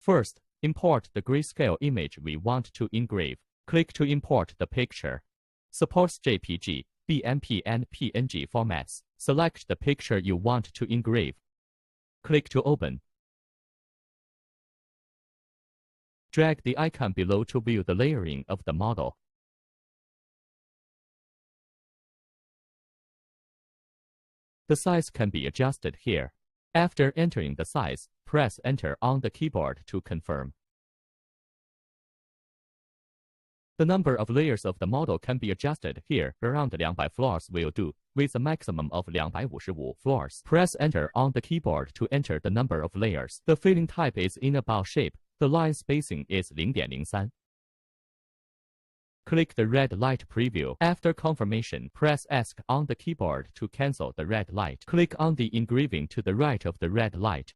First, import the grayscale image we want to engrave. Click to import the picture. Supports JPG, BMP and PNG formats. Select the picture you want to engrave. Click to open. Drag the icon below to view the layering of the model. The size can be adjusted here. After entering the size, press Enter on the keyboard to confirm. The number of layers of the model can be adjusted here. Around 200 floors will do, with a maximum of 255 floors. Press Enter on the keyboard to enter the number of layers. The filling type is in a bowl shape. The line spacing is 0.03. Click the red light preview. After confirmation, press ESC on the keyboard to cancel the red light. Click on the engraving to the right of the red light.